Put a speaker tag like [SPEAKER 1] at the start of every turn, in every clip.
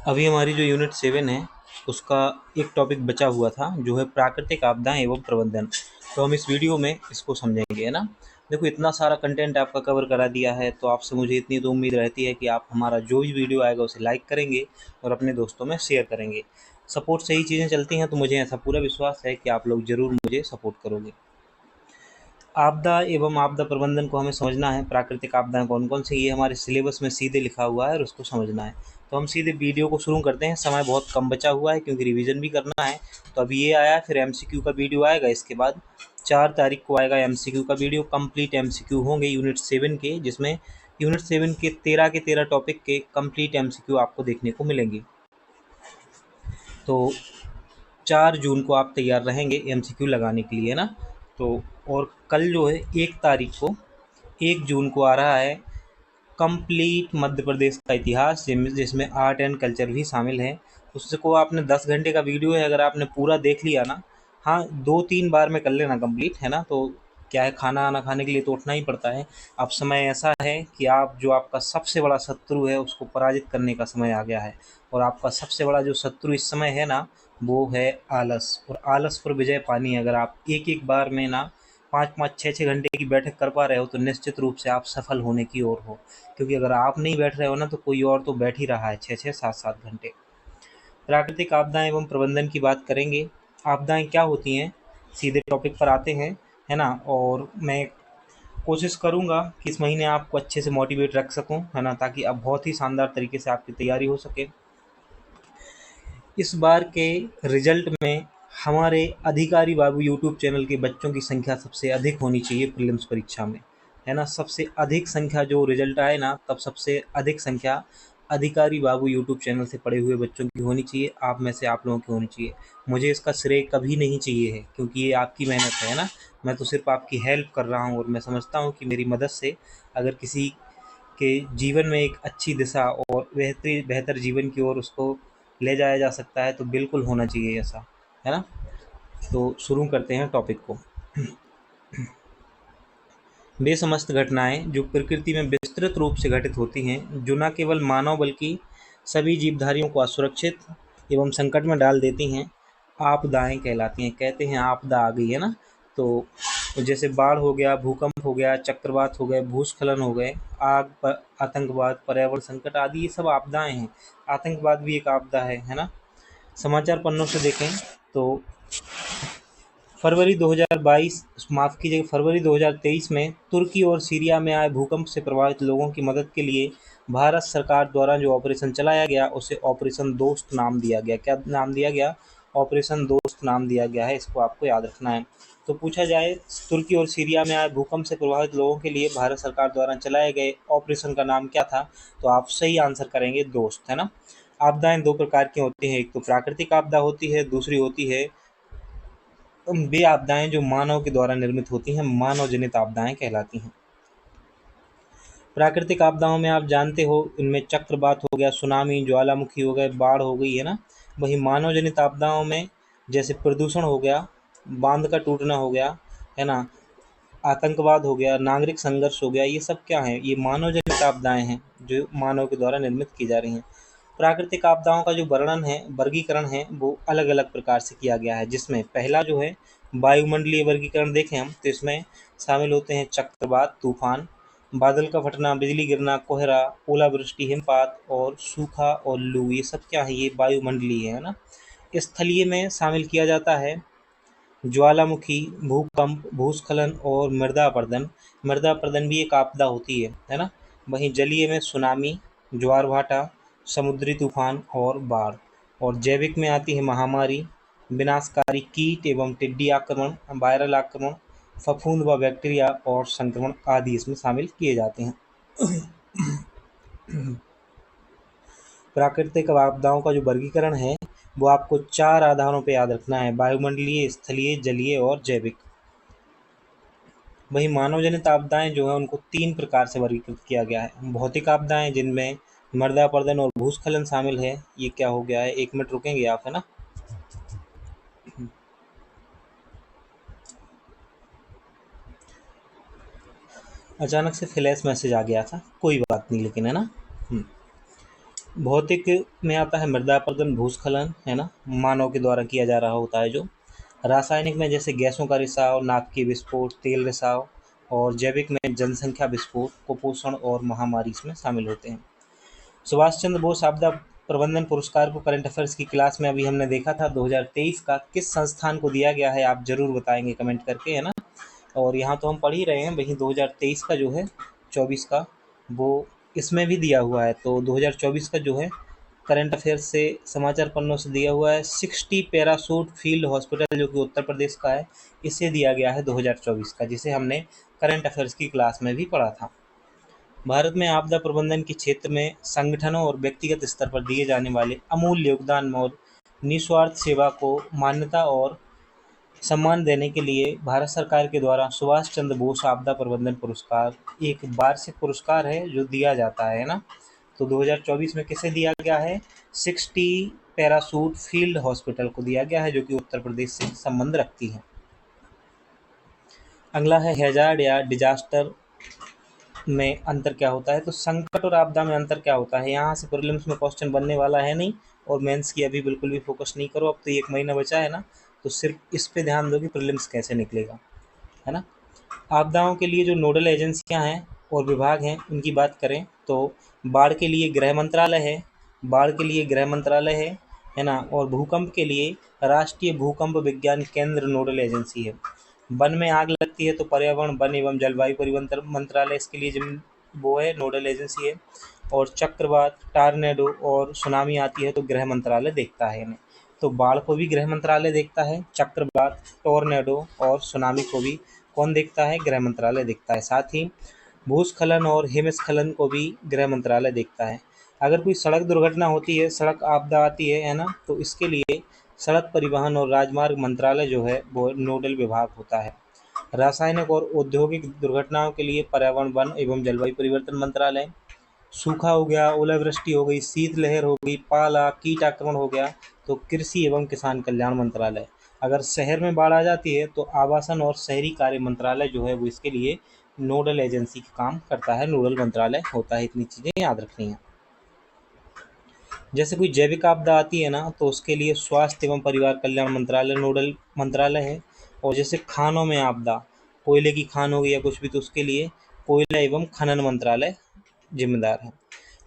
[SPEAKER 1] अभी हमारी जो यूनिट 7 है उसका एक टॉपिक बचा हुआ था जो है प्राकृतिक आपदाएं एवं प्रबंधन। तो हम इस वीडियो में इसको समझेंगे, है ना। देखो, इतना सारा कंटेंट आपका कवर करा दिया है तो आपसे मुझे इतनी तो उम्मीद रहती है कि आप हमारा जो भी वीडियो आएगा उसे लाइक करेंगे और अपने दोस्तों में शेयर करेंगे। सपोर्ट से ही चीज़ें चलती हैं, तो मुझे ऐसा पूरा विश्वास है कि आप लोग ज़रूर मुझे सपोर्ट करोगे। आपदा एवं आपदा प्रबंधन को हमें समझना है। प्राकृतिक आपदाएं कौन कौन सी, ये हमारे सिलेबस में सीधे लिखा हुआ है और उसको समझना है। तो हम सीधे वीडियो को शुरू करते हैं। समय बहुत कम बचा हुआ है क्योंकि रिवीजन भी करना है। तो अभी ये आया, फिर एमसीक्यू का वीडियो आएगा। इसके बाद 4 तारीख को आएगा एमसीक्यू का वीडियो। कंप्लीट एमसीक्यू होंगे यूनिट 7 के, जिसमें यूनिट 7 के 13 टॉपिक के कंप्लीट एमसीक्यू आपको देखने को मिलेंगे। तो 4 जून को आप तैयार रहेंगे एमसीक्यू लगाने के लिए, है ना। तो और कल जो है 1 तारीख को, 1 जून को आ रहा है कंप्लीट मध्य प्रदेश का इतिहास, जिसमें आर्ट एंड कल्चर भी शामिल है। उसको आपने 10 घंटे का वीडियो है, अगर आपने पूरा देख लिया ना, हाँ 2-3 बार में कर लेना कंप्लीट, है ना। तो क्या है, खाना आना खाने के लिए तो उठना ही पड़ता है। अब समय ऐसा है कि आप जो आपका सबसे बड़ा शत्रु है उसको पराजित करने का समय आ गया है। और आपका सबसे बड़ा जो शत्रु इस समय है ना, वो है आलस। और आलस पर विजय पानी है। अगर आप एक एक बार में ना 5-5, 6-6 घंटे की बैठक कर पा रहे हो तो निश्चित रूप से आप सफल होने की ओर हो। क्योंकि अगर आप नहीं बैठ रहे हो ना, तो कोई और तो बैठ ही रहा है 6-6, 7-7 घंटे। प्राकृतिक आपदाएं एवं प्रबंधन की बात करेंगे। आपदाएं क्या होती हैं, सीधे टॉपिक पर आते हैं, है ना। और मैं कोशिश करूंगा कि इस महीने आपको अच्छे से मोटिवेट रख सकूं, है ना, ताकि अब बहुत ही शानदार तरीके से आपकी तैयारी हो सके। इस बार के रिजल्ट में हमारे अधिकारी बाबू यूट्यूब चैनल के बच्चों की संख्या सबसे अधिक होनी चाहिए प्रीलिम्स परीक्षा में, है ना। सबसे अधिक संख्या जो रिजल्ट आए ना, तब सबसे अधिक संख्या अधिकारी बाबू यूट्यूब चैनल से पढ़े हुए बच्चों की होनी चाहिए। आप में से आप लोगों की होनी चाहिए। मुझे इसका श्रेय कभी नहीं चाहिए है, क्योंकि ये आपकी मेहनत है ना। मैं तो सिर्फ आपकी हेल्प कर रहा हूँ और मैं समझता हूँ कि मेरी मदद से अगर किसी के जीवन में एक अच्छी दिशा और बेहतरी बेहतर जीवन की ओर उसको ले जाया जा सकता है, तो बिल्कुल होना चाहिए ऐसा, है ना। तो शुरू करते हैं टॉपिक को। वे समस्त घटनाएं जो प्रकृति में विस्तृत रूप से घटित होती हैं, जो न केवल मानव बल्कि सभी जीवधारियों को असुरक्षित एवं संकट में डाल देती हैं, आपदाएं कहलाती हैं। कहते हैं आपदा आ गई, है ना। तो जैसे बाढ़ हो गया, भूकंप हो गया, चक्रवात हो गए, भूस्खलन हो गए, आग पर आतंकवाद, पर्यावरण संकट आदि, ये सब आपदाएं हैं। आतंकवाद भी एक आपदा है ना। समाचार पन्नों से देखें तो फरवरी 2022 माफ़ कीजिएगा, फरवरी 2023 में तुर्की और सीरिया में आए भूकंप से प्रभावित लोगों की मदद के लिए भारत सरकार द्वारा जो ऑपरेशन चलाया गया उसे ऑपरेशन दोस्त नाम दिया गया। क्या नाम दिया गया? ऑपरेशन दोस्त नाम दिया गया है। इसको आपको याद रखना है। तो पूछा जाए, तुर्की और सीरिया में आए भूकंप से प्रभावित लोगों के लिए भारत सरकार द्वारा चलाए गए ऑपरेशन का नाम क्या था? तो आप सही आंसर करेंगे दोस्त, है ना। आपदाएं 2 प्रकार की होती हैं। एक तो प्राकृतिक आपदा होती है, दूसरी होती है वे आपदाएं जो मानव के द्वारा निर्मित होती हैं, मानव जनित आपदाएं कहलाती हैं। प्राकृतिक आपदाओं में आप जानते हो, इनमें चक्रवात हो गया, सुनामी, ज्वालामुखी हो गए, बाढ़ हो गई, है ना। वहीं मानव जनित आपदाओं में जैसे प्रदूषण हो गया, बांध का टूटना हो गया, है ना, आतंकवाद हो गया, नागरिक संघर्ष हो गया, ये सब क्या है? ये मानव जनित आपदाएं हैं जो मानव के द्वारा निर्मित की जा रही हैं। प्राकृतिक आपदाओं का जो वर्णन है, वर्गीकरण है, वो अलग अलग प्रकार से किया गया है, जिसमें पहला जो है वायुमंडलीय वर्गीकरण देखें हम, तो इसमें शामिल होते हैं चक्रवात, तूफान, बादल का फटना, बिजली गिरना, कोहरा, ओलावृष्टि, हिमपात और सूखा और लू, ये सब क्या है? ये वायुमंडलीय है ना। स्थलीय में शामिल किया जाता है ज्वालामुखी, भूकंप, भूस्खलन और मृदा अपरदन। मृदा अपरदन भी एक आपदा होती है ना। वहीं जलीय में सुनामी, ज्वार भाटा, समुद्री तूफान और बाढ़। और जैविक में आती है महामारी, विनाशकारी कीट एवं टिड्डी आक्रमण, वायरल आक्रमण, फफूंद व बैक्टीरिया और संक्रमण आदि इसमें शामिल किए जाते हैं। प्राकृतिक आपदाओं का जो वर्गीकरण है वो आपको 4 आधारों पर याद रखना है: वायुमंडलीय, स्थलीय, जलीय और जैविक। वहीं मानव जनित आपदाएं जो है उनको 3 प्रकार से वर्गीकृत किया गया है। भौतिक आपदाएं, जिनमें मृदापर्दन और भूस्खलन शामिल है। ये क्या हो गया है, 1 मिनट रुकेंगे आप, है ना। अचानक से फ्लैश मैसेज आ गया था, कोई बात नहीं लेकिन, है ना। भौतिक में आता है मृदा अपरदन, भूस्खलन, है ना, मानव के द्वारा किया जा रहा होता है जो। रासायनिक में जैसे गैसों का रिसाव, नाभिकीय विस्फोट, तेल रिसाव, और जैविक में जनसंख्या विस्फोट, कुपोषण और महामारी इसमें शामिल होते हैं। सुभाष चंद्र बोस आपदा प्रबंधन पुरस्कार को करंट अफेयर्स की क्लास में अभी हमने देखा था 2023 का, किस संस्थान को दिया गया है आप जरूर बताएंगे कमेंट करके, है ना। और यहाँ तो हम पढ़ ही रहे हैं, वहीं 2023 का जो है 24 का वो इसमें भी दिया हुआ है। तो 2024 का जो है करंट अफेयर्स से समाचार पन्नों से दिया हुआ है 60 पैरासूट फील्ड हॉस्पिटल, जो कि उत्तर प्रदेश का है, इसे दिया गया है 2024 का, जिसे हमने करंट अफेयर्स की क्लास में भी पढ़ा था। भारत में आपदा प्रबंधन के क्षेत्र में संगठनों और व्यक्तिगत स्तर पर दिए जाने वाले अमूल्य योगदान और निस्वार्थ सेवा को मान्यता और सम्मान देने के लिए भारत सरकार के द्वारा सुभाष चंद्र बोस आपदा प्रबंधन पुरस्कार एक वार्षिक पुरस्कार है जो दिया जाता है ना। तो 2024 में किसे दिया गया है? 60 पैरासूट फील्ड हॉस्पिटल को दिया गया है, जो कि उत्तर प्रदेश से संबंध रखती है। अगला है हैजार्ड या डिजास्टर में अंतर क्या होता है। तो संकट और आपदा में अंतर क्या होता है, यहाँ से प्रीलिम्स में क्वेश्चन बनने वाला है नहीं, और मेंस की अभी बिल्कुल भी फोकस नहीं करो, अब तो 1 महीना बचा है ना, तो सिर्फ इस पे ध्यान दो कि प्रीलिम्स कैसे निकलेगा, है ना। आपदाओं के लिए जो नोडल एजेंसियां हैं और विभाग हैं उनकी बात करें तो बाढ़ के लिए गृह मंत्रालय है, बाढ़ के लिए गृह मंत्रालय है ना, और भूकंप के लिए राष्ट्रीय भूकंप विज्ञान केंद्र नोडल एजेंसी है। वन में आग लगती है तो पर्यावरण वन एवं जलवायु परिवर्तन मंत्रालय इसके लिए जिम वो है, नोडल एजेंसी है। और चक्रवात, टार्नेडो और सुनामी आती है तो गृह मंत्रालय देखता है इन्हें। तो बाढ़ को भी गृह मंत्रालय देखता है, चक्रवात, टोर्नेडो और सुनामी को भी कौन देखता है? गृह मंत्रालय देखता है। साथ ही भूस्खलन और हिमस्खलन को भी गृह मंत्रालय देखता है। अगर कोई सड़क दुर्घटना होती है, सड़क आपदा आती है ना, तो इसके लिए सड़क परिवहन और राजमार्ग मंत्रालय जो है वो नोडल विभाग होता है। रासायनिक और औद्योगिक दुर्घटनाओं के लिए पर्यावरण वन एवं जलवायु परिवर्तन मंत्रालय। सूखा हो गया, ओलावृष्टि हो गई, शीतलहर हो गई, पाला, कीट आक्रमण हो गया तो कृषि एवं किसान कल्याण मंत्रालय। अगर शहर में बाढ़ आ जाती है तो आवासन और शहरी कार्य मंत्रालय जो है वो इसके लिए नोडल एजेंसी का काम करता है, नोडल मंत्रालय होता है। इतनी चीज़ें याद रखनी है। जैसे कोई जैविक आपदा आती है ना, तो उसके लिए स्वास्थ्य एवं परिवार कल्याण मंत्रालय नोडल मंत्रालय है। और जैसे खानों में आपदा, कोयले की खान हो गई या कुछ भी, तो उसके लिए कोयला एवं खनन मंत्रालय जिम्मेदार है।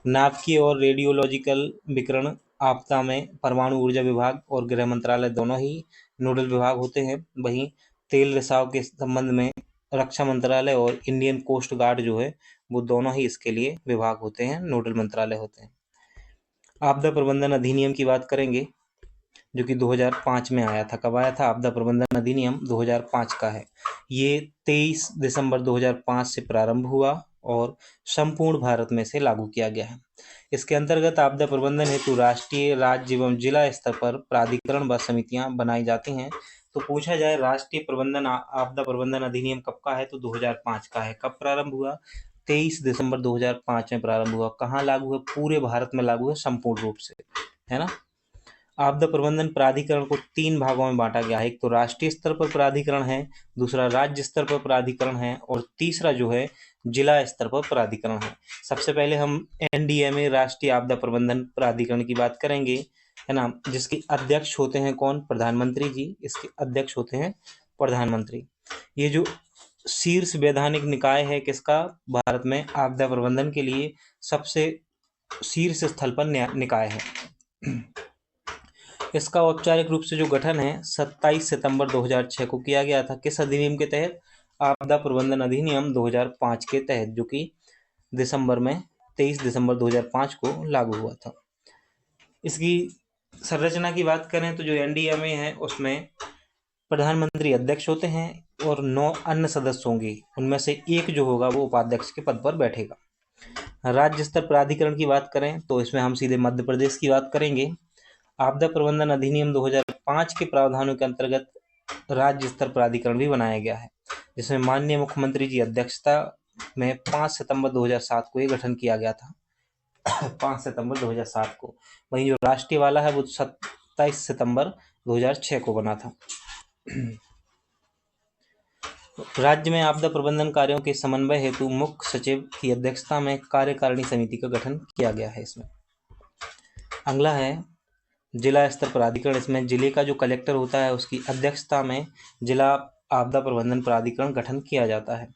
[SPEAKER 1] नाभिकीय और रेडियोलॉजिकल विकिरण आपदा में परमाणु ऊर्जा विभाग और गृह मंत्रालय दोनों ही नोडल विभाग होते हैं। वहीं तेल रिसाव के संबंध में रक्षा मंत्रालय और इंडियन कोस्ट गार्ड जो है वो दोनों ही इसके लिए विभाग होते हैं, नोडल मंत्रालय होते हैं। आपदा प्रबंधन अधिनियम की बात करेंगे जो कि 2005 में आया था। कब आया था? आपदा प्रबंधन अधिनियम 2005 का है। ये 23 दिसंबर 2005 से प्रारंभ हुआ और संपूर्ण भारत में से लागू किया गया है। इसके अंतर्गत आपदा प्रबंधन हेतु राष्ट्रीय, राज्य एवं जिला स्तर पर प्राधिकरण व समितियां बनाई जाती हैं। तो पूछा जाए राष्ट्रीय प्रबंधन आपदा प्रबंधन अधिनियम कब का है, तो 2005 का है। कब प्रारंभ हुआ? 23 दिसंबर 2005 में प्रारंभ हुआ। कहाँ लागू है? पूरे भारत में लागू है संपूर्ण रूप से, है ना। आपदा प्रबंधन प्राधिकरण को 3 भागों में बांटा गया है। एक तो राष्ट्रीय स्तर पर प्राधिकरण है, दूसरा राज्य स्तर पर प्राधिकरण है, और तीसरा जो है जिला स्तर पर प्राधिकरण है। सबसे पहले हम एनडीएमए राष्ट्रीय आपदा प्रबंधन प्राधिकरण की बात करेंगे, है ना, जिसके अध्यक्ष होते हैं कौन? प्रधानमंत्री जी। इसके अध्यक्ष होते हैं प्रधानमंत्री। ये जो शीर्ष वैधानिक निकाय है किसका? भारत में आपदा प्रबंधन के लिए सबसे शीर्ष स्थल पर निकाय है। इसका औपचारिक रूप से जो गठन है 27 सितंबर 2006 को किया गया था। किस अधिनियम के तहत? आपदा प्रबंधन अधिनियम 2005 के तहत, जो कि दिसंबर में 23 दिसंबर 2005 को लागू हुआ था। इसकी संरचना की बात करें तो जो एनडीएमए है उसमें प्रधानमंत्री अध्यक्ष होते हैं और 9 अन्य सदस्य होंगे, उनमें से एक जो होगा वो उपाध्यक्ष के पद पर बैठेगा। राज्य स्तर प्राधिकरण की बात करें तो इसमें हम सीधे मध्य प्रदेश की बात करेंगे। आपदा प्रबंधन अधिनियम 2005 के प्रावधानों के अंतर्गत राज्य स्तर प्राधिकरण भी बनाया गया है, जिसमें माननीय मुख्यमंत्री की अध्यक्षता में 5 सितंबर 2007 को ये गठन किया गया था। 5 सितंबर 2007 को। वहीं जो राष्ट्रीय वाला है वो 27 सितंबर 2006 को बना था। राज्य में आपदा प्रबंधन कार्यों के समन्वय हेतु मुख्य सचिव की अध्यक्षता में कार्यकारिणी समिति का गठन किया गया है इसमें। अगला है जिला स्तर प्राधिकरण। इसमें जिले का जो कलेक्टर होता है उसकी अध्यक्षता में जिला आपदा प्रबंधन प्राधिकरण गठन किया जाता है।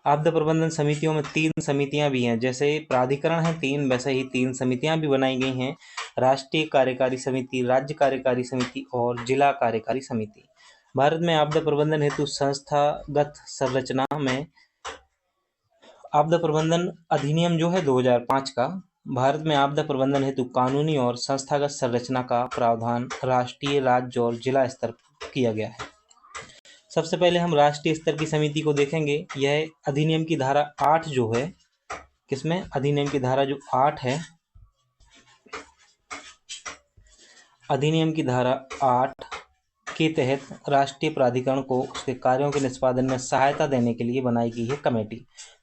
[SPEAKER 1] आपदा प्रबंधन समितियों में 3 समितियां भी हैं। जैसे प्राधिकरण है 3, वैसे ही 3 समितियां भी बनाई गई हैं। राष्ट्रीय कार्यकारी समिति, राज्य कार्यकारी समिति और जिला कार्यकारी समिति। भारत में आपदा प्रबंधन हेतु संस्थागत संरचना में आपदा प्रबंधन अधिनियम जो है 2005 का, भारत में आपदा प्रबंधन हेतु कानूनी और संस्थागत संरचना का प्रावधान राष्ट्रीय, राज्य और जिला स्तर किया गया है। सबसे पहले हम राष्ट्रीय स्तर की समिति को देखेंगे। यह अधिनियम की धारा 8 जो है, किसमें, अधिनियम की धारा जो 8 है, अधिनियम की धारा 8 के तहत राष्ट्रीय प्राधिकरण को उसके कार्यों के निष्पादन में सहायता देने के लिए बनाई गई है कमेटी।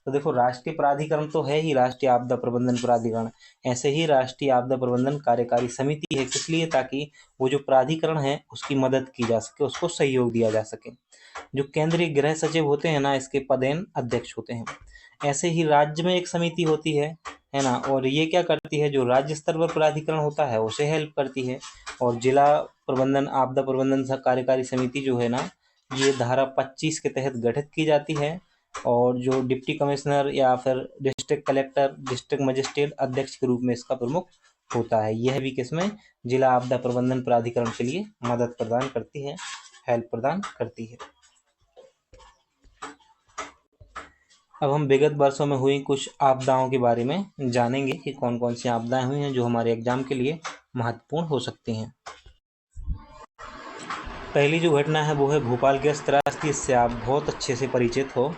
[SPEAKER 1] तो देखो, राष्ट्रीय प्राधिकरण तो है ही राष्ट्रीय आपदा प्रबंधन प्राधिकरण, ऐसे ही राष्ट्रीय आपदा प्रबंधन कार्यकारी समिति है। किस लिए? ताकि वो जो प्राधिकरण है उसकी मदद की जा सके, उसको सहयोग दिया जा सके। जो केंद्रीय गृह सचिव होते हैं ना, इसके पदेन अध्यक्ष होते हैं। ऐसे ही राज्य में एक समिति होती है ना, और ये क्या करती है, जो राज्य स्तर पर प्राधिकरण होता है उसे हेल्प करती है। और जिला प्रबंधन आपदा प्रबंधन कार्यकारी समिति जो है ना, ये धारा 25 के तहत गठित की जाती है। और जो डिप्टी कमिश्नर या फिर डिस्ट्रिक्ट कलेक्टर, डिस्ट्रिक्ट मजिस्ट्रेट अध्यक्ष के रूप में इसका प्रमुख होता है। यह भी किसमें, जिला आपदा प्रबंधन प्राधिकरण के लिए मदद प्रदान करती है, हेल्प प्रदान करती है। अब हम विगत वर्षों में हुई कुछ आपदाओं के बारे में जानेंगे कि कौन कौन सी आपदाएं हुई हैं जो हमारे एग्जाम के लिए महत्वपूर्ण हो सकती हैं। पहली जो घटना है वो है भोपाल गैस त्रासदी। इससे आप बहुत अच्छे से परिचित हो।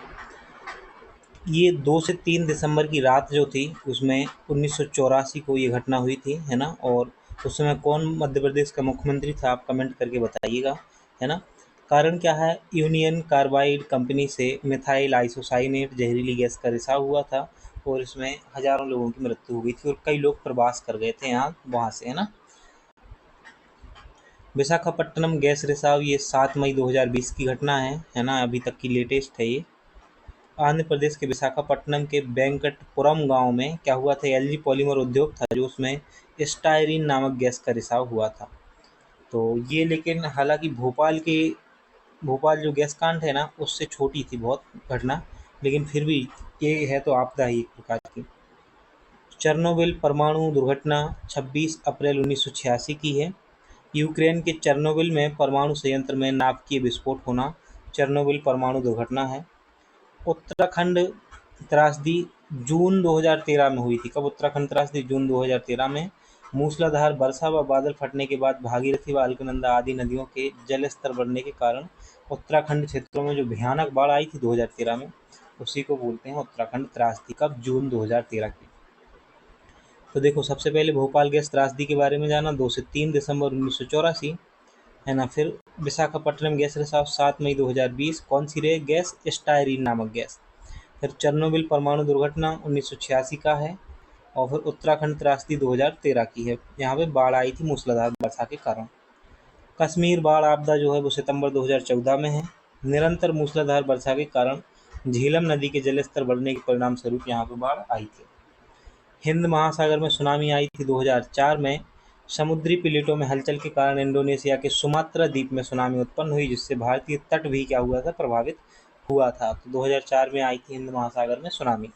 [SPEAKER 1] ये 2 से 3 दिसंबर की रात जो थी उसमें 1984 को ये घटना हुई थी, है ना। और उस समय कौन मध्य प्रदेश का मुख्यमंत्री था, आप कमेंट करके बताइएगा, है ना। कारण क्या है, यूनियन कार्बाइड कंपनी से मिथाइल आइसोसाइनेट जहरीली गैस का रिसाव हुआ था और इसमें हजारों लोगों की मृत्यु हो गई थी और कई लोग प्रवास कर गए थे यहाँ वहाँ से, है ना। विशाखापट्टनम गैस रिसाव, ये 7 मई 2020 की घटना है ना, अभी तक की लेटेस्ट है ये। आंध्र प्रदेश के विशाखापट्टनम के वेंकटपुरम गांव में क्या हुआ था, एलजी पॉलीमर उद्योग था जो उसमें स्टायरीन नामक गैस का रिसाव हुआ था। तो ये, लेकिन हालांकि भोपाल जो गैस कांड है ना उससे छोटी थी बहुत घटना, लेकिन फिर भी ये है तो आपदा ही एक प्रकार की। चेर्नोबिल परमाणु दुर्घटना 26 अप्रैल 1986 की है। यूक्रेन के चेर्नोबिल में परमाणु संयंत्र में नाभिकीय विस्फोट होना चेर्नोबिल परमाणु दुर्घटना है। उत्तराखंड त्रासदी जून 2013 में हुई थी। कब उत्तराखंड त्रासदी? जून 2013 में। मूसलाधार वर्षा व बादल फटने के बाद भागीरथी व अलकनंदा आदि नदियों के जल स्तर बढ़ने के कारण उत्तराखंड क्षेत्रों में जो भयानक बाढ़ आई थी 2013 में, उसी को बोलते हैं उत्तराखंड त्रासदी। कब? जून 2013 की। तो देखो, सबसे पहले भोपाल गैस त्रासदी के बारे में जाना, 2 से 3 दिसंबर 1984, है ना। फिर विशाखापट्टनम गैस रिसाव 7 मई 2020, कौन सी रे गैस? स्टायरीन नामक गैस। फिर चेर्नोबिल परमाणु दुर्घटना 1986 का है। और फिर उत्तराखंड त्रासदी 2013 की है, यहाँ पे बाढ़ आई थी मूसलाधार वर्षा के कारण। कश्मीर बाढ़ आपदा जो है वो सितंबर 2014 में है। निरंतर मूसलाधार वर्षा के कारण झेलम नदी के जलस्तर बढ़ने के परिणाम स्वरूप यहाँ पे बाढ़ आई थी। हिंद महासागर में सुनामी आई थी 2004 में। समुद्री प्लेटों में हलचल के कारण इंडोनेशिया के सुमात्रा द्वीप में सुनामी उत्पन्न हुई, जिससे भारतीय तट भी क्या हुआ था, प्रभावित हुआ था। तो 2004 में आई थी हिंद महासागर में सुनामी।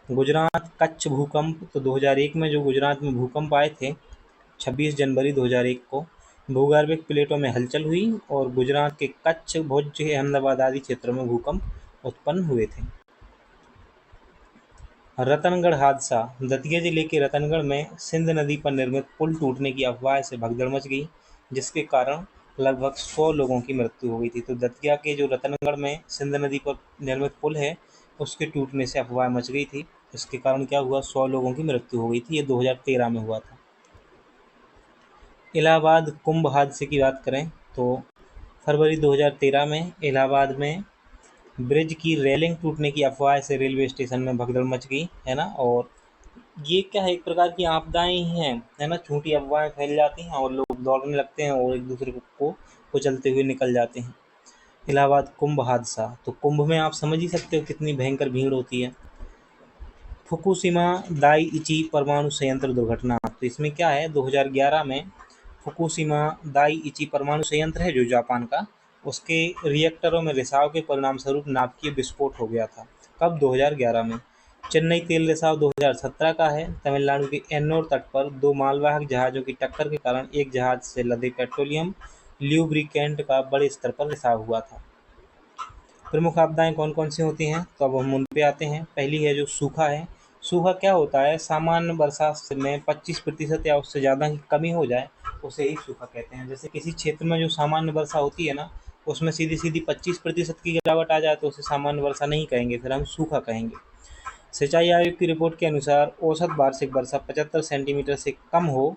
[SPEAKER 1] गुजरात कच्छ भूकंप, तो 2001 में जो गुजरात में भूकंप आए थे 26 जनवरी 2001 को, भूगर्भिक प्लेटों में हलचल हुई और गुजरात के कच्छ, भुज, अहमदाबाद आदि क्षेत्रों में भूकंप उत्पन्न हुए थे। रतनगढ़ हादसा, दतिया जिले के रतनगढ़ में सिंध नदी पर निर्मित पुल टूटने की अफवाह से भगदड़ मच गई, जिसके कारण लगभग 100 लोगों की मृत्यु हो गई थी। तो दतिया के जो रतनगढ़ में सिंध नदी पर निर्मित पुल है उसके टूटने से अफवाह मच गई थी। इसके कारण क्या हुआ, 100 लोगों की मृत्यु हो गई थी। ये 2013 में हुआ था। इलाहाबाद कुंभ हादसे की बात करें तो फरवरी 2013 में इलाहाबाद में ब्रिज की रेलिंग टूटने की अफवाह से रेलवे स्टेशन में भगदड़ मच गई, है ना। और ये क्या है, एक प्रकार की आपदाएं ही हैं, है ना। झूठी अफवाहें फैल जाती हैं और लोग दौड़ने लगते हैं और एक दूसरे को कुचलते हुए निकल जाते हैं। इलाहाबाद कुंभ हादसा, तो कुंभ में आप समझ ही सकते हो कितनी भयंकर भीड़ होती है। फुकुशिमा दाइइची परमाणु संयंत्र दुर्घटना। तो इसमें क्या है, 2011 में फुकुशिमा दाइइची परमाणु संयंत्र है जो जापान का, उसके रिएक्टरों में रिसाव के परिणामस्वरूप नाभिकीय विस्फोट हो गया था। कब? 2011 में। चेन्नई तेल रिसाव 2017 का है। तमिलनाडु के एन्नोर तट पर दो मालवाहक जहाज़ों की टक्कर के कारण एक जहाज से लदे पेट्रोलियम ल्यूब्रिकेंट का बड़े स्तर पर रिसाव हुआ था। प्रमुख आपदाएं कौन कौन सी होती हैं, तो अब हम उन पे आते हैं। पहली है जो सूखा है। सूखा क्या होता है, सामान्य वर्षा में 25% या उससे ज़्यादा की कमी हो जाए उसे ही सूखा कहते हैं। जैसे किसी क्षेत्र में जो सामान्य वर्षा होती है ना, उसमें सीधी सीधी 25% की गिरावट आ जाए तो उसे सामान्य वर्षा नहीं कहेंगे, फिर हम सूखा कहेंगे। सिंचाई आयोग की रिपोर्ट के अनुसार औसत वार्षिक वर्षा 75 सेंटीमीटर से कम हो,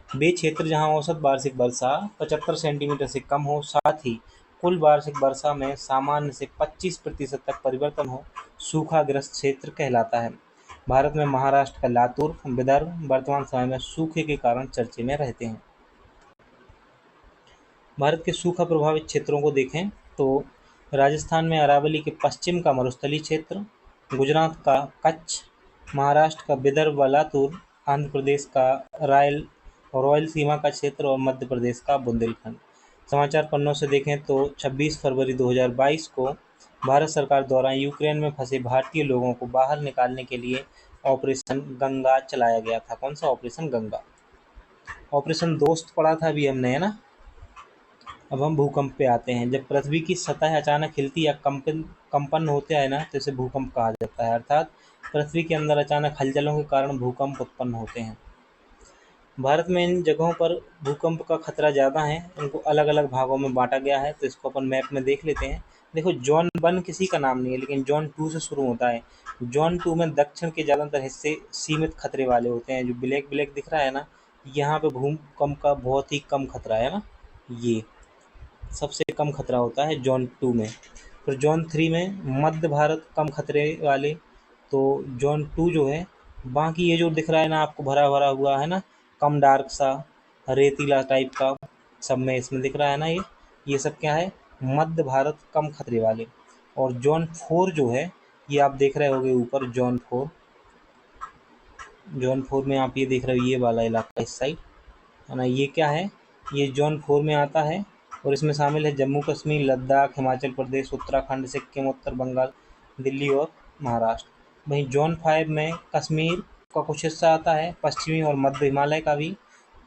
[SPEAKER 1] वे क्षेत्र जहां औसत वार्षिक वर्षा 75 सेंटीमीटर से कम हो, साथ ही कुल वार्षिक वर्षा में सामान्य से 25% तक परिवर्तन हो, सूखाग्रस्त क्षेत्र कहलाता है। भारत में महाराष्ट्र का लातूर, विदर्भ वर्तमान समय में सूखे के कारण चर्चे में रहते हैं। भारत के सूखा प्रभावित क्षेत्रों को देखें तो राजस्थान में अरावली के पश्चिम का मरुस्थलीय क्षेत्र, गुजरात का कच्छ, महाराष्ट्र का विदर्भ व लातूर, आंध्र प्रदेश का रॉयल सीमा का क्षेत्र और मध्य प्रदेश का बुंदेलखंड। समाचार पन्नों से देखें तो 26 फरवरी 2022 को भारत सरकार द्वारा यूक्रेन में फंसे भारतीय लोगों को बाहर निकालने के लिए ऑपरेशन गंगा चलाया गया था। कौन सा ऑपरेशन? गंगा। ऑपरेशन दोस्त पढ़ा था अभी हमने, है ना। अब हम भूकंप पे आते हैं। जब पृथ्वी की सतह अचानक हिलती या कंपन होता है ना, तो इसे भूकंप कहा जाता है। अर्थात पृथ्वी के अंदर अचानक हलचलों के कारण भूकंप उत्पन्न होते हैं। भारत में इन जगहों पर भूकंप का खतरा ज़्यादा है, इनको अलग अलग भागों में बांटा गया है। तो इसको अपन मैप में देख लेते हैं। देखो, जोन 1 किसी का नाम नहीं है, लेकिन जोन 2 से शुरू होता है। जोन 2 में दक्षिण के ज़्यादातर हिस्से सीमित खतरे वाले होते हैं। जो ब्लैक ब्लैक दिख रहा है ना, यहाँ पे भूकंप का बहुत ही कम खतरा है ना, ये सबसे कम खतरा होता है जोन 2 में। फिर जोन 3 में मध्य भारत कम खतरे वाले। तो जोन 2 जो है, बाकी ये जो दिख रहा है ना आपको भरा भरा हुआ है ना, कम डार्क सा रेतीला टाइप का, सब में इसमें दिख रहा है ना, ये सब क्या है, मध्य भारत कम खतरे वाले। और जोन 4 जो है, ये आप देख रहे होगे ऊपर, जोन 4। जोन 4 में आप ये देख रहे हो, ये वाला इलाका इस साइड है ना, ये क्या है, ये जोन 4 में आता है। और इसमें शामिल है जम्मू कश्मीर, लद्दाख, हिमाचल प्रदेश, उत्तराखंड, सिक्किम, उत्तर बंगाल, दिल्ली और महाराष्ट्र। वहीं जोन 5 में कश्मीर का कुछ हिस्सा आता है, पश्चिमी और मध्य हिमालय का भी,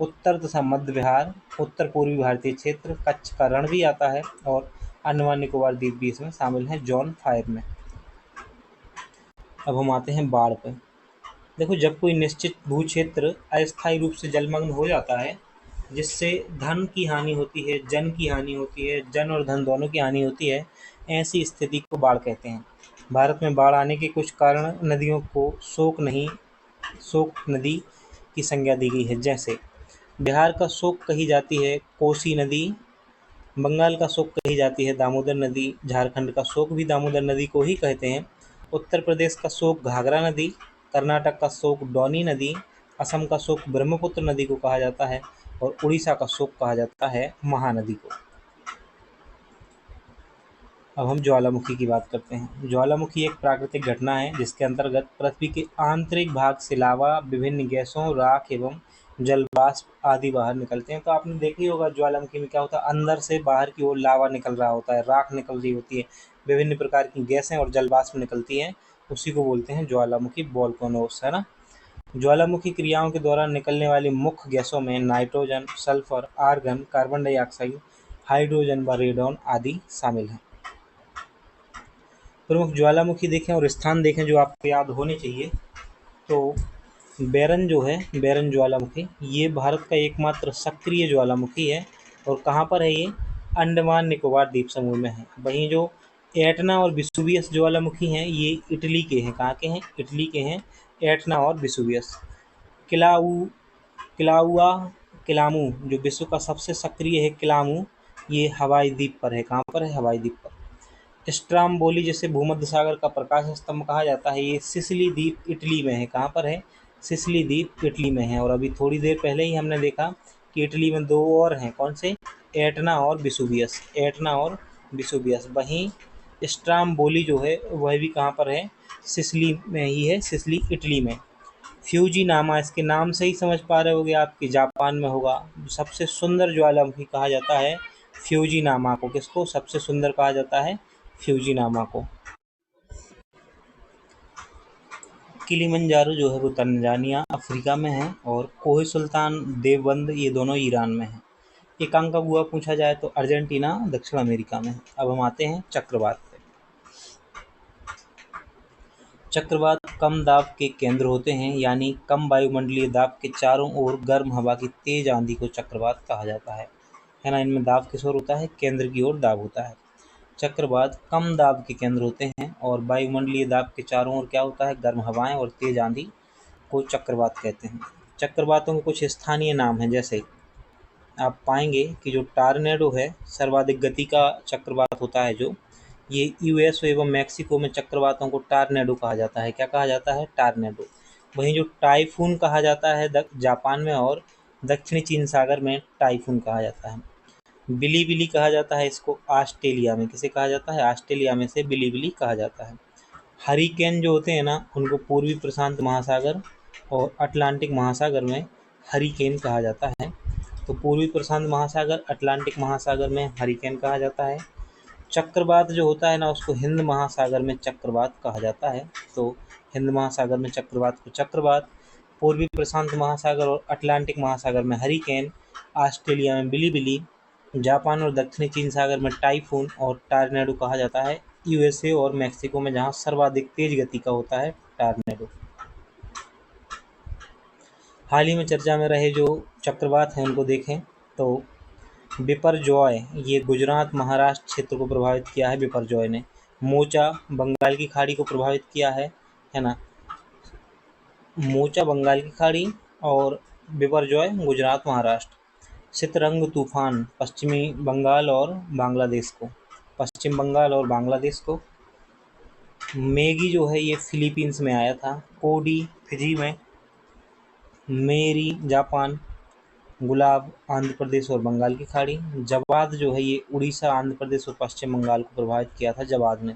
[SPEAKER 1] उत्तर तथा मध्य बिहार, उत्तर पूर्वी भारतीय क्षेत्र, कच्छ का रण भी आता है और अंडमान निकोबार द्वीप भी इसमें शामिल है जोन 5 में। अब हम आते हैं बाढ़ पर। देखो, जब कोई निश्चित भू क्षेत्र अस्थायी रूप से जलमग्न हो जाता है, जिससे धन की हानि होती है, जन की हानि होती है, जन और धन दोनों की हानि होती है, ऐसी स्थिति को बाढ़ कहते हैं। भारत में बाढ़ आने के कुछ कारण, नदियों को शोक नदी की संज्ञा दी गई है। जैसे बिहार का शोक कही जाती है कोसी नदी, बंगाल का शोक कही जाती है दामोदर नदी, झारखंड का शोक भी दामोदर नदी को ही कहते हैं, उत्तर प्रदेश का शोक घाघरा नदी, कर्नाटक का शोक डोनी नदी, असम का शोक ब्रह्मपुत्र नदी को कहा जाता है और उड़ीसा का शोक कहा जाता है महानदी को। अब हम ज्वालामुखी की बात करते हैं। ज्वालामुखी एक प्राकृतिक घटना है जिसके अंतर्गत पृथ्वी के आंतरिक भाग से लावा, विभिन्न गैसों, राख एवं जलवाष्प आदि बाहर निकलते हैं। तो आपने देखा ही होगा ज्वालामुखी में क्या होता है, अंदर से बाहर की ओर लावा निकल रहा होता है, राख निकल रही होती है, विभिन्न प्रकार की गैसें और जलवाष्प निकलती हैं, उसी को बोलते हैं ज्वालामुखी, वोल्केनोस, है ना। ज्वालामुखी क्रियाओं के दौरान निकलने वाली मुख्य गैसों में nitrogen, sulphur, argon, carbon dioxide, hydrogen व रेडॉन आदि शामिल हैं। प्रमुख ज्वालामुखी देखें और स्थान देखें जो आपको याद होने चाहिए। तो बैरन जो है, बैरन ज्वालामुखी, ये भारत का एकमात्र सक्रिय ज्वालामुखी है। और कहाँ पर है ये? अंडमान निकोबार द्वीप समूह में है। वहीं जो एटना और विसुवियस ज्वालामुखी हैं, ये इटली के हैं। कहाँ के हैं? इटली के हैं, एटना और विसुवियस। किलाऊ किलाउआ किलामू जो विश्व का सबसे सक्रिय है, किलामू, ये हवाई द्वीप पर है। कहाँ पर है? हवाई द्वीप पर। स्ट्राम्बोली जिसे भूमध्य सागर का प्रकाश स्तंभ कहा जाता है, ये सिसिली द्वीप इटली में है। कहाँ पर है? सिसिली द्वीप इटली में है। और अभी थोड़ी देर पहले ही हमने देखा कि इटली में दो और हैं, कौन से? एटना और विसुवियस, एटना और विसुवियस। वहीं स्ट्राम्बोली जो है वह भी कहाँ पर है? सिसिली में ही है, सिसिली इटली में। फ्यूजीनामा, इसके नाम से ही समझ पा रहे होगे आप कि जापान में होगा। सबसे सुंदर ज्वालामुखी कहा जाता है फ्यूजीनामा को। किसको सबसे सुंदर कहा जाता है? फ्यूजीनामा को। किलिमंजारो जो है वो तंजानिया अफ्रीका में है, और कोहे सुल्तान देवबंद ये दोनों ईरान में है। एकांकागुआ पूछा जाए तो अर्जेंटीना दक्षिण अमेरिका में है। अब हम आते हैं चक्रवात पे। चक्रवात कम दाब के केंद्र होते हैं, यानी कम वायुमंडलीय दाब के चारों ओर गर्म हवा की तेज आंधी को चक्रवात कहा जाता है ना। इनमें दाब किस ओर होता है? केंद्र की ओर दाब होता है। चक्रवात कम दाब के केंद्र होते हैं और वायुमंडलीय दाब के चारों ओर क्या होता है? गर्म हवाएं और तेज आंधी को चक्रवात कहते हैं। चक्रवातों के कुछ स्थानीय नाम हैं, जैसे आप पाएंगे कि जो टार्नेडो है सर्वाधिक गति का चक्रवात होता है, जो ये यूएस एवं मैक्सिको में चक्रवातों को टार्नेडो कहा जाता है। क्या कहा जाता है? टार्नेडो। वहीं जो टाइफून कहा जाता है जापान में, और दक्षिणी चीन सागर में टाइफून कहा जाता है। बिलीबिली कहा जाता है इसको ऑस्ट्रेलिया में। किसे कहा जाता है? ऑस्ट्रेलिया में से बिलीबिली कहा जाता है। हरिकेन जो होते हैं ना, उनको पूर्वी प्रशांत महासागर और अटलांटिक महासागर में हरिकेन कहा जाता है। तो पूर्वी प्रशांत महासागर, अटलांटिक महासागर में हरिकेन कहा जाता है। चक्रवात जो होता है ना, उसको हिंद महासागर में चक्रवात कहा जाता है। तो हिंद महासागर में चक्रवात को चक्रवात, पूर्वी प्रशांत महासागर और अटलांटिक महासागर में हरिकेन, ऑस्ट्रेलिया में बिलीबिली, जापान और दक्षिणी चीन सागर में टाइफून और टॉर्नेडो कहा जाता है। यूएसए और मैक्सिको में जहां सर्वाधिक तेज गति का होता है टॉर्नेडो। हाल ही में चर्चा में रहे जो चक्रवात हैं उनको देखें तो बिपरजॉय, ये गुजरात महाराष्ट्र क्षेत्र को प्रभावित किया है। बिपरजॉय ने मोचा बंगाल की खाड़ी को प्रभावित किया है ना। मोचा बंगाल की खाड़ी और बिपरजॉय गुजरात महाराष्ट्र। सितरंग तूफान पश्चिमी बंगाल और बांग्लादेश को, पश्चिम बंगाल और बांग्लादेश को। मेगी जो है ये फिलीपींस में आया था। कोडी फिजी में। मेरी जापान। गुलाब आंध्र प्रदेश और बंगाल की खाड़ी। जवाद जो है ये उड़ीसा, आंध्र प्रदेश और पश्चिम बंगाल को प्रभावित किया था जवाद ने।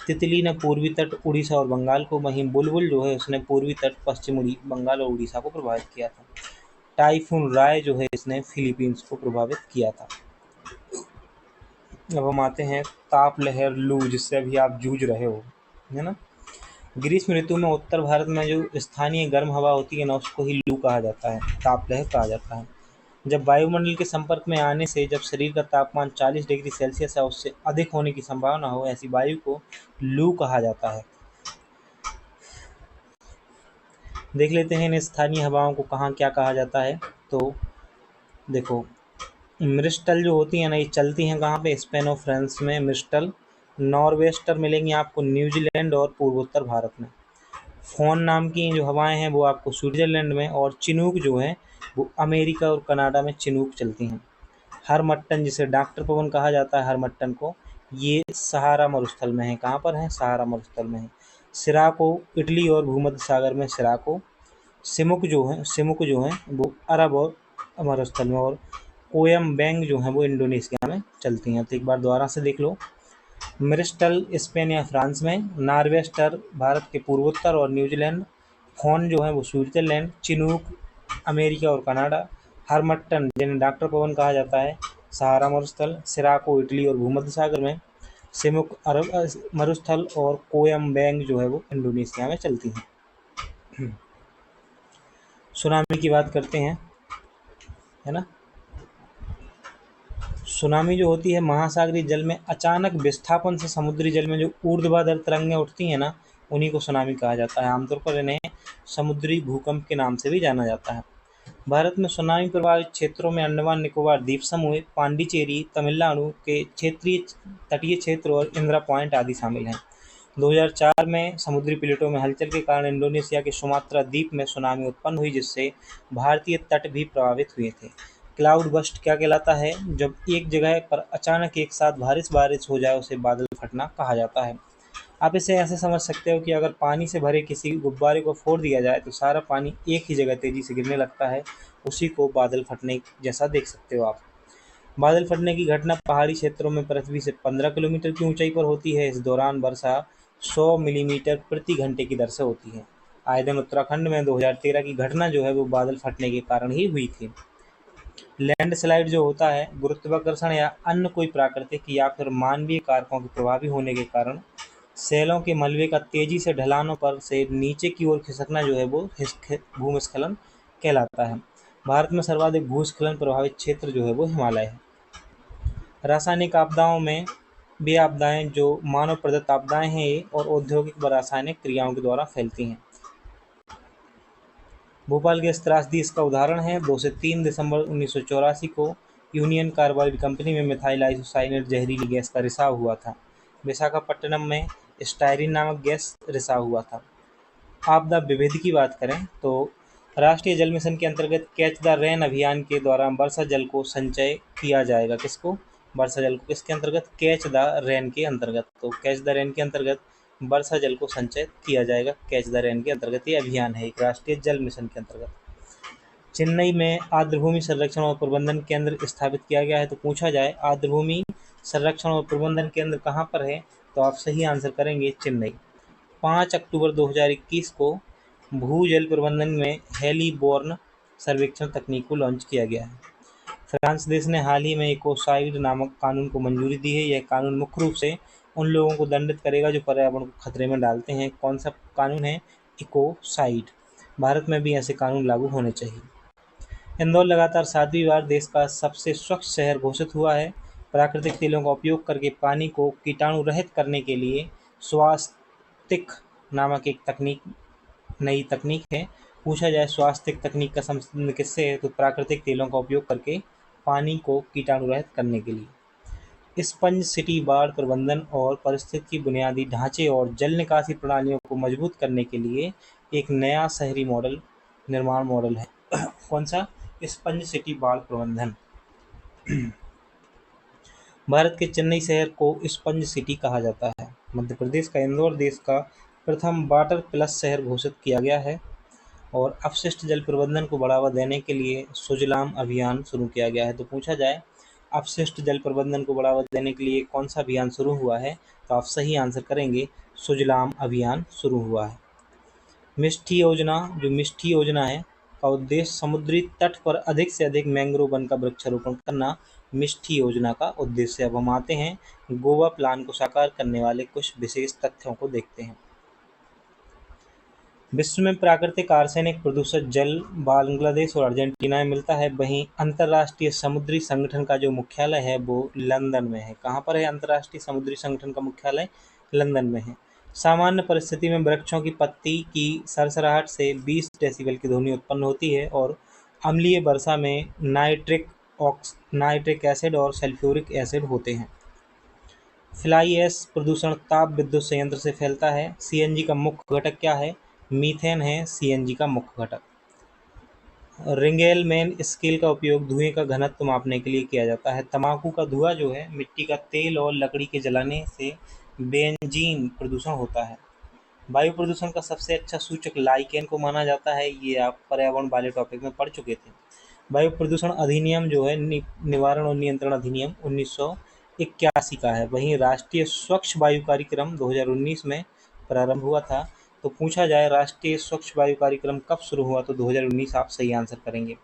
[SPEAKER 1] तितली ने पूर्वी तट उड़ीसा और बंगाल को, वहीं बुलबुल जो है उसने पूर्वी तट पश्चिम बंगाल और उड़ीसा को प्रभावित किया था। टाइफून राय जो है इसने फिलीपींस को प्रभावित किया था। अब हम आते हैं ताप लहर लू, जिससे अभी आप जूझ रहे हो, है ना। ग्रीष्म ऋतु में उत्तर भारत में जो स्थानीय गर्म हवा होती है ना, उसको ही लू कहा जाता है, ताप लहर कहा जाता है। जब वायुमंडल के संपर्क में आने से जब शरीर का तापमान 40 डिग्री सेल्सियस या उससे अधिक होने की संभावना हो, ऐसी वायु को लू कहा जाता है। देख लेते हैं इन स्थानीय हवाओं को कहाँ क्या कहा जाता है। तो देखो, मिस्टल जो होती है ना, ये चलती हैं कहाँ पे? स्पेन और फ्रांस में मिस्टल। नॉर्वेस्टर मिलेंगी आपको न्यूजीलैंड और पूर्वोत्तर भारत में। फोन नाम की जो हवाएं हैं वो आपको स्विट्जरलैंड में, और चिनूक जो है वो अमेरिका और कनाडा में चिनूक चलती हैं। हरमट्टन, जिसे डॉक्टर पवन कहा जाता है, हरमट्टन को, ये सहारा मरुस्थल में है। कहाँ पर है? सहारा मरुस्थल में है। सिराको इटली और भूमध्य सागर में सिराको। सिमुक जो है वो अरब और मरुस्थल में, और कोयम्बेंग जो है वो इंडोनेशिया में चलती हैं। तो एक बार दोबारा से देख लो। मिस्टल स्पेन या फ्रांस में, नॉर्वेस्टर भारत के पूर्वोत्तर और न्यूजीलैंड, फोन जो है वो स्विट्जरलैंड, चिनूक अमेरिका और कनाडा, हरमट्टन जिन्हें डॉक्टर पवन कहा जाता है सहारा मरुस्थल, सिराको इटली और भूमध्य सागर में, सिमुक अरब मरुस्थल, और कोयम्बेंग जो है वो इंडोनेशिया में चलती हैं। सुनामी की बात करते हैं, है ना। सुनामी जो होती है महासागरीय जल में अचानक विस्थापन से समुद्री जल में जो ऊर्ध्वाधर तरंगें उठती हैं ना, उन्हीं को सुनामी कहा जाता है। आमतौर पर इन्हें समुद्री भूकंप के नाम से भी जाना जाता है। भारत में सुनामी प्रभावित क्षेत्रों में अंडमान निकोबार द्वीप समूह, पांडिचेरी, तमिलनाडु के क्षेत्रीय तटीय क्षेत्र और इंदिरा पॉइंट आदि शामिल हैं। 2004 में समुद्री प्लेटों में हलचल के कारण इंडोनेशिया के सुमात्रा द्वीप में सुनामी उत्पन्न हुई, जिससे भारतीय तट भी प्रभावित हुए थे। क्लाउड बस्ट क्या कहलाता है? जब एक जगह पर अचानक एक साथ बारिश हो जाए उसे बादल फटना कहा जाता है। आप इसे ऐसे समझ सकते हो कि अगर पानी से भरे किसी गुब्बारे को फोड़ दिया जाए तो सारा पानी एक ही जगह तेजी से गिरने लगता है, उसी को बादल फटने जैसा देख सकते हो आप। बादल फटने की घटना पहाड़ी क्षेत्रों में पृथ्वी से 15 किलोमीटर की ऊंचाई पर होती है। इस दौरान वर्षा 100 मिलीमीटर प्रति घंटे की दर से होती है। आए दिन उत्तराखंड में 2013 की घटना जो है वो बादल फटने के कारण ही हुई थी। लैंडस्लाइड जो होता है गुरुत्वाकर्षण या अन्य कोई प्राकृतिक या फिर मानवीय कारकों के प्रभावी होने के कारण सेलों के मलबे का तेजी से ढलानों पर से नीचे की ओर खिसकना जो है वो भूस्खलन कहलाता है। भारत में सर्वाधिक भूस्खलन प्रभावित क्षेत्र जो है वो हिमालय है। रासायनिक आपदाओं में भी आपदाएं जो मानव प्रदत्त आपदाएं हैं ये और औद्योगिक व रासायनिक क्रियाओं के द्वारा फैलती हैं। भोपाल गैस त्रासदी इसका उदाहरण है। 2 से 3 दिसंबर 1984 को यूनियन कार्बाइड कंपनी में मिथाइल आइसोसाइनेट जहरीली गैस का रिसाव हुआ था। विशाखापट्टनम में स्टायरीन नामक गैस रिसाव हुआ था। आपदा विभेद की बात करें तो राष्ट्रीय जल मिशन के अंतर्गत कैच द रेन अभियान के द्वारा वर्षा जल को संचय किया जाएगा। किसको? वर्षा जल को। किसके अंतर्गत? कैच द रेन के अंतर्गत। तो कैच द रेन के अंतर्गत वर्षा जल को संचय किया जाएगा। कैच द रेन के अंतर्गत ये अभियान है एक राष्ट्रीय जल मिशन के अंतर्गत। चेन्नई में आर्द्रभूमि संरक्षण और प्रबंधन केंद्र स्थापित किया गया है। तो पूछा जाए आर्द्रभूमि संरक्षण और प्रबंधन केंद्र कहाँ पर है, तो आप सही आंसर करेंगे चेन्नई। 5 अक्टूबर 2021 को भूजल प्रबंधन में हेलीबोर्न सर्वेक्षण तकनीक को लॉन्च किया गया है। फ्रांस देश ने हाल ही में इकोसाइड नामक कानून को मंजूरी दी है। यह कानून मुख्य रूप से उन लोगों को दंडित करेगा जो पर्यावरण को खतरे में डालते हैं। कौन सा कानून है? इकोसाइड। भारत में भी ऐसे कानून लागू होने चाहिए। इंदौर लगातार 7वीं बार देश का सबसे स्वच्छ शहर घोषित हुआ है। प्राकृतिक तेलों का उपयोग करके पानी को कीटाणु रहित करने के लिए स्वास्तिक नामक एक नई तकनीक है। पूछा जाए स्वास्तिक तकनीक का संबंध किससे है, तो प्राकृतिक तेलों का उपयोग करके पानी को कीटाणु रहित करने के लिए। स्पंज सिटी बाढ़ प्रबंधन और पारिस्थितिकी बुनियादी ढांचे और जल निकासी प्रणालियों को मजबूत करने के लिए एक नया शहरी निर्माण मॉडल है। कौन सा? स्पंज सिटी बाढ़ प्रबंधन। भारत के चेन्नई शहर को स्पंज सिटी कहा जाता है। मध्य प्रदेश का इंदौर देश का प्रथम वाटर प्लस शहर घोषित किया गया है। और अपशिष्ट जल प्रबंधन को बढ़ावा देने के लिए सुजलाम अभियान शुरू किया गया है। तो पूछा जाए अपशिष्ट जल प्रबंधन को बढ़ावा देने के लिए कौन सा अभियान शुरू हुआ है, तो आप सही आंसर करेंगे सुजलाम अभियान शुरू हुआ है। मिष्टी योजना है का उद्देश्य समुद्री तट पर अधिक से अधिक मैंग्रोव वन का वृक्षारोपण करना मिष्टी योजना का उद्देश्य। अब हम आते हैं गोवा प्लान को साकार करने वाले कुछ विशेष तथ्यों को देखते हैं। विश्व में प्राकृतिक आर्सेनिक प्रदूषित जल बांग्लादेश और अर्जेंटीना में मिलता है। वहीं अंतर्राष्ट्रीय समुद्री संगठन का जो मुख्यालय है वो लंदन में है। कहाँ पर है अंतर्राष्ट्रीय समुद्री संगठन का मुख्यालय? लंदन में है। सामान्य परिस्थिति में वृक्षों की पत्ती की सरसराहट से 20 डेसिबल की ध्वनि उत्पन्न होती है। और अम्लीय वर्षा में नाइट्रिक एसिड और सल्फ्यूरिक एसिड होते हैं। फ्लाई ऐश प्रदूषण ताप विद्युत संयंत्र से फैलता है। सीएनजी का मुख्य घटक क्या है? मीथेन है सीएनजी का मुख्य घटक। रिंगेलमैन स्केल का उपयोग धुएं का घनत्व मापने के लिए किया जाता है। तंबाकू का धुआं जो है मिट्टी का तेल और लकड़ी के जलाने से बेंजीन प्रदूषण होता है। वायु प्रदूषण का सबसे अच्छा सूचक लाइकेन को माना जाता है। ये आप पर्यावरण वाले टॉपिक में पढ़ चुके थे। वायु प्रदूषण अधिनियम जो है निवारण और नियंत्रण अधिनियम 1981 का है। वहीं राष्ट्रीय स्वच्छ वायु कार्यक्रम 2019 में प्रारंभ हुआ था। तो पूछा जाए राष्ट्रीय स्वच्छ वायु कार्यक्रम कब शुरू हुआ, तो 2019 आप सही आंसर करेंगे।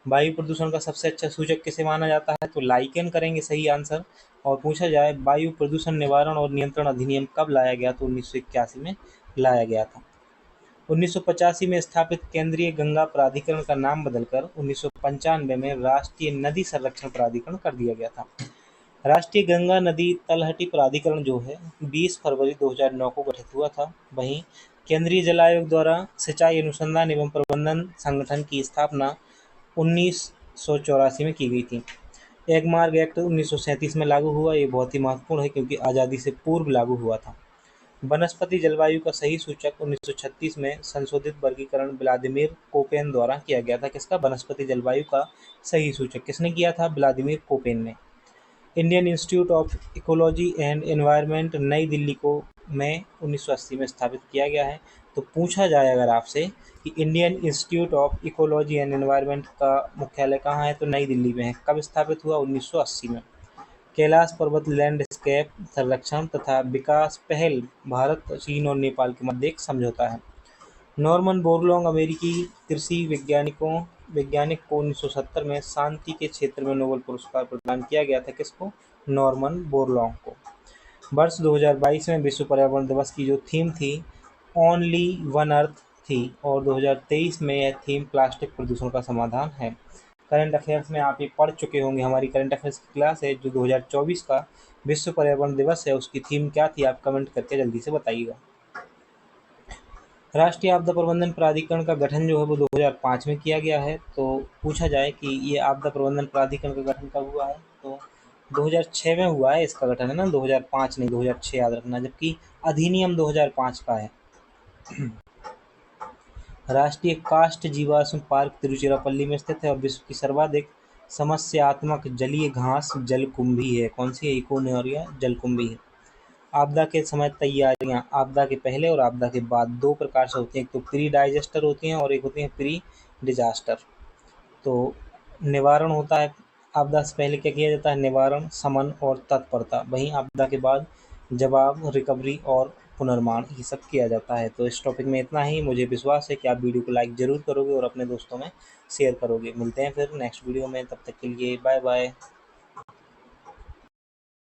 [SPEAKER 1] वायु प्रदूषण का सबसे अच्छा सूचक किसे माना जाता है, तो लाइकेन करेंगे सही आंसर। और पूछा जाए वायु प्रदूषण निवारण और नियंत्रण अधिनियम कब लाया गया, तो 1981 में लाया गया था। 1985 में स्थापित केंद्रीय गंगा प्राधिकरण का नाम बदलकर 1995 में राष्ट्रीय नदी संरक्षण प्राधिकरण कर दिया गया था। राष्ट्रीय गंगा नदी तलहटी प्राधिकरण जो है 20 फरवरी 2009 को गठित हुआ था। वहीं केंद्रीय जल आयोग द्वारा सिंचाई अनुसंधान एवं प्रबंधन संगठन की स्थापना 1984 में की गई थी। एगमार्ग एक्ट 1937 में लागू हुआ। ये बहुत ही महत्वपूर्ण है क्योंकि आज़ादी से पूर्व लागू हुआ था। वनस्पति जलवायु का सही सूचक 1936 में संशोधित वर्गीकरण व्लादिमीर कोपेन द्वारा किया गया था। किसका? वनस्पति जलवायु का सही सूचक किसने किया था? व्लादिमीर कोपेन ने। Indian institute of ecology and environment नई दिल्ली को में 1980 में स्थापित किया गया है। तो पूछा जाए अगर आपसे कि Indian institute of ecology and environment का मुख्यालय कहाँ है, तो नई दिल्ली में है। कब स्थापित हुआ? 1980 में। कैलाश पर्वत लैंडस्केप संरक्षण तथा विकास पहल भारत, चीन और नेपाल के मध्य एक समझौता है। नॉर्मन बोरलॉग अमेरिकी कृषि वैज्ञानिक को 1970 में शांति के क्षेत्र में नोबेल पुरस्कार प्रदान किया गया था। किसको? नॉर्मन बोरलॉग को। वर्ष 2022 में विश्व पर्यावरण दिवस की जो थीम थी ओनली वन अर्थ थी और 2023 में यह थीम प्लास्टिक प्रदूषण का समाधान है। करंट अफेयर्स में आप ये पढ़ चुके होंगे, हमारी करंट अफेयर्स की क्लास है जो 2024 का विश्व पर्यावरण दिवस है, उसकी थीम क्या थी आप कमेंट करके जल्दी से बताइएगा। राष्ट्रीय आपदा प्रबंधन प्राधिकरण का गठन जो है वो 2005 में किया गया है। तो पूछा जाए कि ये आपदा प्रबंधन प्राधिकरण का गठन कब हुआ है, तो 2006 में हुआ है इसका गठन, है ना, 2005 नहीं 2006 याद रखना, जबकि अधिनियम 2005 का है। राष्ट्रीय काष्ठ जीवाश्म पार्क तिरुचिरापल्ली में स्थित है और विश्व की सर्वाधिक समस्यात्मक जलीय घास जलकुंभी है। कौन सी है? इकोनोरिया जलकुंभी है। आपदा के समय तैयारियां, आपदा के पहले और आपदा के बाद दो प्रकार से होती हैं, एक तो प्री डाइजेस्टर होती हैं और एक होती है प्री डिजास्टर। तो निवारण होता है, आपदा से पहले क्या किया जाता है? निवारण, शमन और तत्परता। वहीं आपदा के बाद जवाब, रिकवरी और पुनर्निर्माण, ये सब किया जाता है। तो इस टॉपिक में इतना ही। मुझे विश्वास है कि आप वीडियो को लाइक ज़रूर करोगे और अपने दोस्तों में शेयर करोगे। मिलते हैं फिर नेक्स्ट वीडियो में, तब तक के लिए बाय बाय।